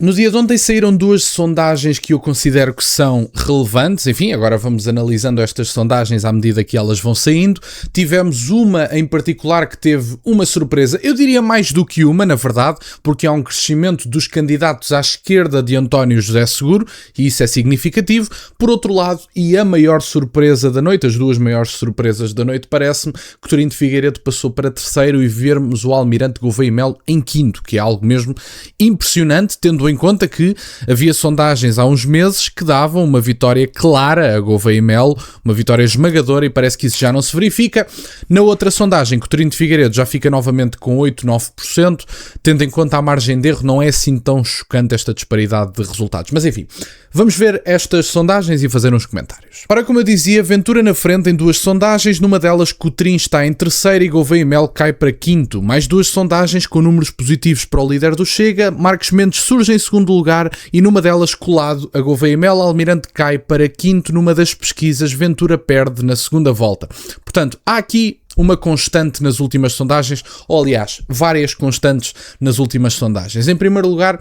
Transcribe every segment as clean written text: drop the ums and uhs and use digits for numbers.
No dia de ontem saíram duas sondagens que eu considero que são relevantes. Enfim, agora vamos analisando estas sondagens à medida que elas vão saindo. Tivemos uma em particular que teve uma surpresa, eu diria mais do que uma, na verdade, porque há um crescimento dos candidatos à esquerda de António José Seguro, e isso é significativo. Por outro lado, e a maior surpresa da noite, as duas maiores surpresas da noite, parece-me que Coutinho de Figueiredo passou para terceiro e vermos o Almirante Gouveia e Melo em quinto, que é algo mesmo impressionante, tendo em conta que havia sondagens há uns meses que davam uma vitória clara a Gouveia e Melo, uma vitória esmagadora, e parece que isso já não se verifica. Na outra sondagem, Coutinho de Figueiredo já fica novamente com 8, 9%, tendo em conta a margem de erro, não é assim tão chocante esta disparidade de resultados. Mas enfim, vamos ver estas sondagens e fazer uns comentários. Ora, como eu dizia, Ventura na frente em duas sondagens, numa delas Coutinho está em terceiro e Gouveia e Melo cai para quinto. Mais duas sondagens com números positivos para o líder do Chega, Marcos Mendes surge em segundo lugar e numa delas colado a Gouveia e Melo, Almirante cai para quinto numa das pesquisas, Ventura perde na segunda volta. Portanto, há aqui uma constante nas últimas sondagens, ou aliás, várias constantes nas últimas sondagens. Em primeiro lugar,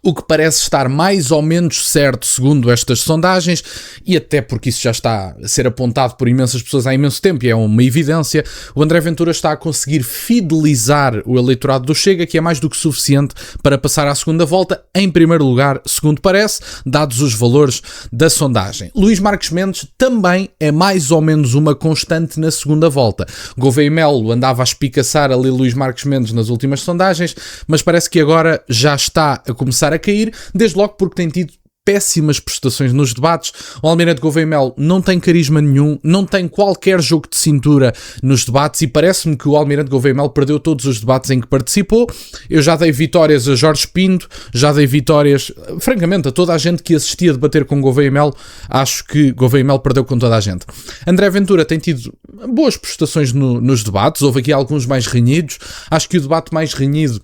o que parece estar mais ou menos certo segundo estas sondagens, e até porque isso já está a ser apontado por imensas pessoas há imenso tempo e é uma evidência, o André Ventura está a conseguir fidelizar o eleitorado do Chega, que é mais do que suficiente para passar à segunda volta, em primeiro lugar, segundo parece, dados os valores da sondagem. Luís Marques Mendes também é mais ou menos uma constante na segunda volta. Gouveia e Melo andava a espicaçar ali Luís Marques Mendes nas últimas sondagens, mas parece que agora já está a começar a cair, desde logo porque tem tido péssimas prestações nos debates. O Almirante Gouveia e Melo não tem carisma nenhum, não tem qualquer jogo de cintura nos debates e parece-me que o Almirante Gouveia e Melo perdeu todos os debates em que participou. Eu já dei vitórias a Jorge Pinto, já dei vitórias, francamente, a toda a gente que assistia a debater com Gouveia e Melo. Acho que Gouveia e Melo perdeu com toda a gente. André Ventura tem tido boas prestações nos debates, houve aqui alguns mais renhidos. Acho que o debate mais renhido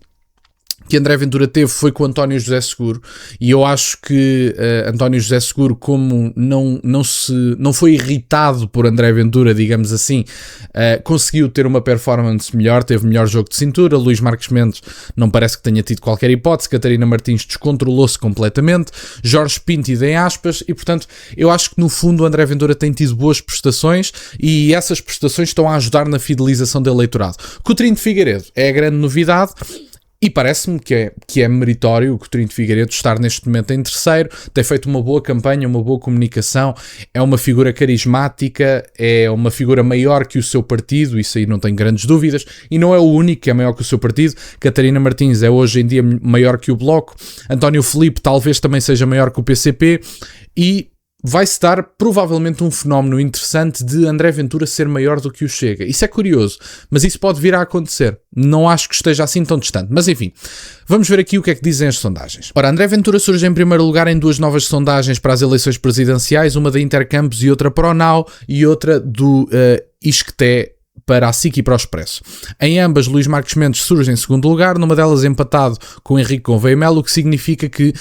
que André Ventura teve foi com António José Seguro, e eu acho que António José Seguro, como não foi irritado por André Ventura, digamos assim, conseguiu ter uma performance melhor, teve melhor jogo de cintura. Luís Marques Mendes não parece que tenha tido qualquer hipótese, Catarina Martins descontrolou-se completamente, Jorge Pinto idem aspas, e portanto eu acho que no fundo o André Ventura tem tido boas prestações e essas prestações estão a ajudar na fidelização do eleitorado. Coutinho de Figueiredo é a grande novidade. E parece-me que é meritório o Coutinho de Figueiredo estar neste momento em terceiro, tem feito uma boa campanha, uma boa comunicação, é uma figura carismática, é uma figura maior que o seu partido, isso aí não tenho grandes dúvidas, e não é o único que é maior que o seu partido. Catarina Martins é hoje em dia maior que o Bloco, António Filipe talvez também seja maior que o PCP, e vai-se dar provavelmente um fenómeno interessante de André Ventura ser maior do que o Chega. Isso é curioso, mas isso pode vir a acontecer. Não acho que esteja assim tão distante. Mas enfim, vamos ver aqui o que é que dizem as sondagens. Ora, André Ventura surge em primeiro lugar em duas novas sondagens para as eleições presidenciais, uma da Intercampos e outra para o Now, e outra do Isqueté para a SIC e para o Expresso. Em ambas, Luís Marques Mendes surge em segundo lugar, numa delas empatado com Henrique Gouveia e Melo, o que significa que,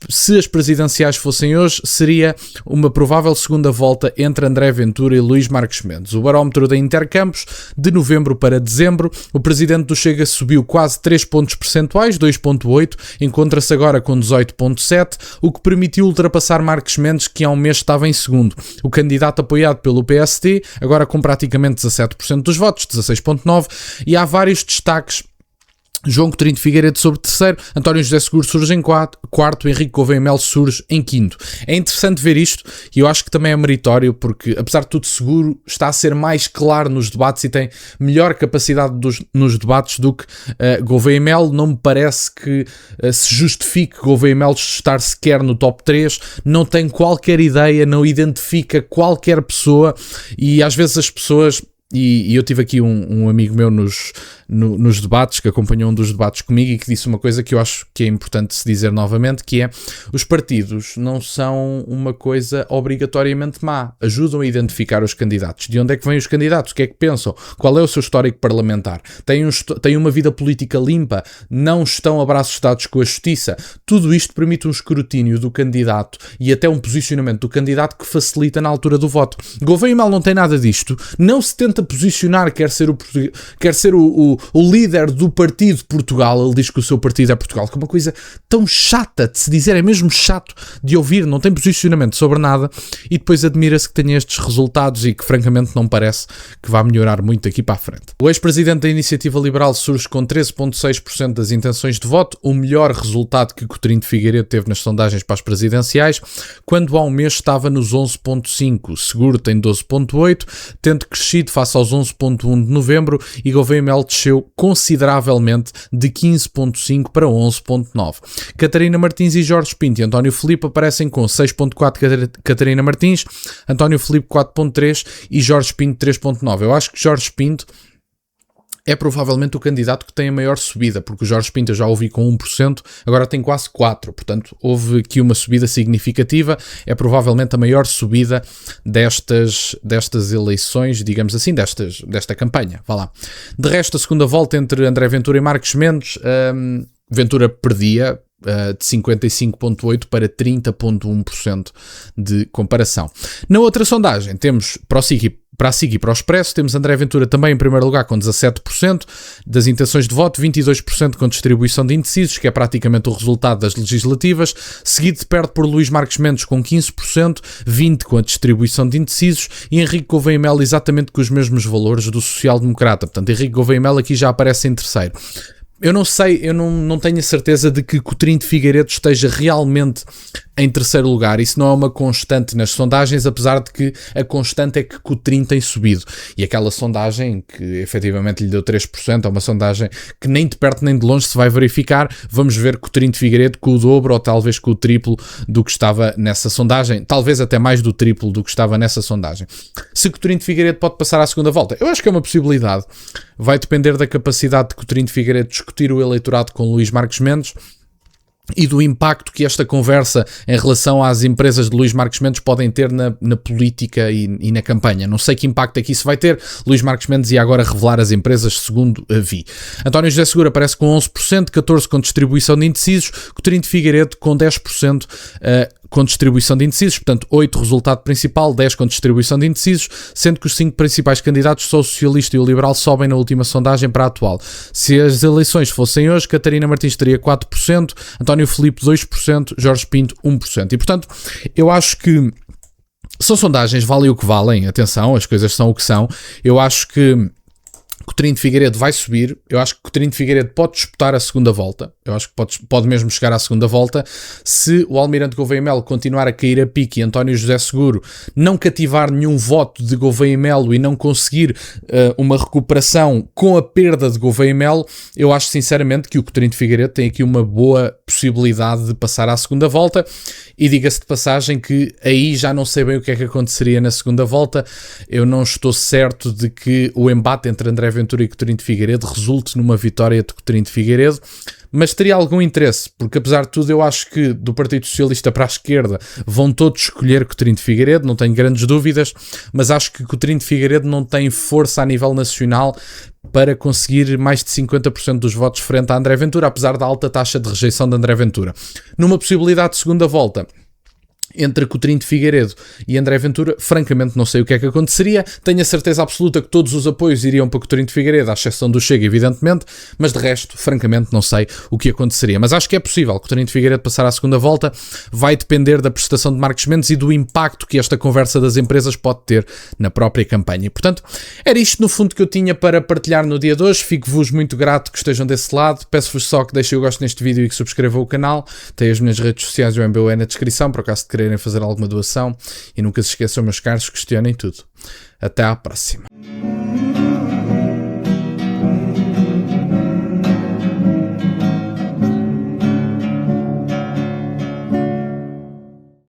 se as presidenciais fossem hoje, seria uma provável segunda volta entre André Ventura e Luís Marques Mendes. O barómetro da Intercampos, de novembro para dezembro, o presidente do Chega subiu quase 3 pontos percentuais, 2,8, encontra-se agora com 18,7, o que permitiu ultrapassar Marques Mendes, que há um mês estava em segundo. O candidato apoiado pelo PSD, agora com praticamente 17% dos votos, 16,9%, e há vários destaques. João Coutinho de Figueiredo sobre terceiro, António José Seguro surge em quarto, Henrique Gouveia e Melo surge em quinto. É interessante ver isto e eu acho que também é meritório porque, apesar de tudo, Seguro está a ser mais claro nos debates e tem melhor capacidade nos debates do que Gouveia e Melo. Não me parece que se justifique Gouveia e Melo estar sequer no top 3, não tem qualquer ideia, não identifica qualquer pessoa e às vezes as pessoas... E eu tive aqui um amigo meu nos debates, que acompanhou um dos debates comigo e que disse uma coisa que eu acho que é importante se dizer novamente, que é: os partidos não são uma coisa obrigatoriamente má, ajudam a identificar os candidatos. De onde é que vêm os candidatos? O que é que pensam? Qual é o seu histórico parlamentar? Têm uma vida política limpa? Não estão a braços dados com a justiça? Tudo isto permite um escrutínio do candidato e até um posicionamento do candidato que facilita na altura do voto. Gouveia e Melo não tem nada disto, não se tenta tenta posicionar, quer ser o líder do partido de Portugal. Ele diz que o seu partido é Portugal, que é uma coisa tão chata de se dizer, é mesmo chato de ouvir, não tem posicionamento sobre nada, e depois admira-se que tenha estes resultados e que francamente não parece que vá melhorar muito daqui para a frente. O ex-presidente da Iniciativa Liberal surge com 13,6% das intenções de voto, o melhor resultado que Coutinho de Figueiredo teve nas sondagens para as presidenciais, quando há um mês estava nos 11,5%. Seguro tem 12,8%, tendo crescido face aos 11,1% de novembro, e Gouveia Melo desceu consideravelmente de 15,5% para 11,9%. Catarina Martins e Jorge Pinto e António Filipe aparecem com 6,4% Catarina Martins, António Filipe 4,3% e Jorge Pinto 3,9%. Eu acho que Jorge Pinto é provavelmente o candidato que tem a maior subida, porque o Jorge Pinto eu já ouvi com 1%, agora tem quase 4%, portanto houve aqui uma subida significativa, é provavelmente a maior subida destas eleições, digamos assim, desta campanha, vá lá. De resto, a segunda volta entre André Ventura e Marcos Mendes, Ventura perdia de 55,8% para 30,1% de comparação. Na outra sondagem temos para a SIC e para o Expresso, temos André Ventura também em primeiro lugar com 17% das intenções de voto, 22% com distribuição de indecisos, que é praticamente o resultado das legislativas, seguido de perto por Luís Marcos Mendes com 15%, 20% com a distribuição de indecisos, e Henrique Gouveia Melo exatamente com os mesmos valores do social-democrata. Portanto, Henrique Gouveia Melo aqui já aparece em terceiro. Eu não sei, eu não tenho a certeza de que Coutinho de Figueiredo esteja realmente em terceiro lugar. Isso não é uma constante nas sondagens, apesar de que a constante é que Coutinho tem subido. E aquela sondagem que efetivamente lhe deu 3%, é uma sondagem que nem de perto nem de longe se vai verificar. Vamos ver Coutinho de Figueiredo com o dobro ou talvez com o triplo do que estava nessa sondagem. Talvez até mais do triplo do que estava nessa sondagem. Se Coutinho de Figueiredo pode passar à segunda volta, eu acho que é uma possibilidade. Vai depender da capacidade de Coutinho de Figueiredo discutir o eleitorado com Luís Marcos Mendes e do impacto que esta conversa em relação às empresas de Luís Marcos Mendes podem ter na política e na campanha. Não sei que impacto é que isso vai ter. Luís Marcos Mendes ia agora revelar as empresas segundo a Vi. António José Seguro aparece com 11%, 14% com distribuição de indecisos, Coutinho de Figueiredo com 10% com distribuição de indecisos, portanto 8% resultado principal, 10% com distribuição de indecisos, sendo que os 5 principais candidatos, só o Socialista e o Liberal, sobem na última sondagem para a atual. Se as eleições fossem hoje, Catarina Martins teria 4%, António Filipe 2%, Jorge Pinto 1%. E portanto, eu acho que são sondagens, valem o que valem, atenção, as coisas são o que são. Eu acho que Coutinho de Figueiredo vai subir, eu acho que Coutinho de Figueiredo pode disputar a segunda volta, eu acho que pode mesmo chegar à segunda volta, se o Almirante Gouveia Melo continuar a cair a pique e António José Seguro não cativar nenhum voto de Gouveia Melo e não conseguir uma recuperação com a perda de Gouveia Melo, eu acho sinceramente que o Coutinho de Figueiredo tem aqui uma boa possibilidade de passar à segunda volta. E diga-se de passagem que aí já não sei bem o que é que aconteceria na segunda volta. Eu não estou certo de que o embate entre André Ventura e Coutinho de Figueiredo resulte numa vitória de Coutinho de Figueiredo, mas teria algum interesse, porque apesar de tudo eu acho que do Partido Socialista para a esquerda vão todos escolher Coutinho de Figueiredo, não tenho grandes dúvidas, mas acho que Coutinho de Figueiredo não tem força a nível nacional para conseguir mais de 50% dos votos frente a André Ventura, apesar da alta taxa de rejeição de André Ventura. Numa possibilidade de segunda volta entre Coutinho de Figueiredo e André Ventura, francamente não sei o que é que aconteceria. Tenho a certeza absoluta que todos os apoios iriam para Coutinho de Figueiredo, à exceção do Chega, evidentemente, mas de resto, francamente, não sei o que aconteceria. Mas acho que é possível Coutinho de Figueiredo passar à segunda volta, vai depender da prestação de Marcos Mendes e do impacto que esta conversa das empresas pode ter na própria campanha. E, portanto, era isto no fundo que eu tinha para partilhar no dia de hoje. Fico-vos muito grato que estejam desse lado. Peço-vos só que deixem o gosto neste vídeo e que subscrevam o canal. Tem as minhas redes sociais e o MBOE na descrição, por acaso de quererem fazer alguma doação, e nunca se esqueçam, meus caros, questionem tudo. Até à próxima.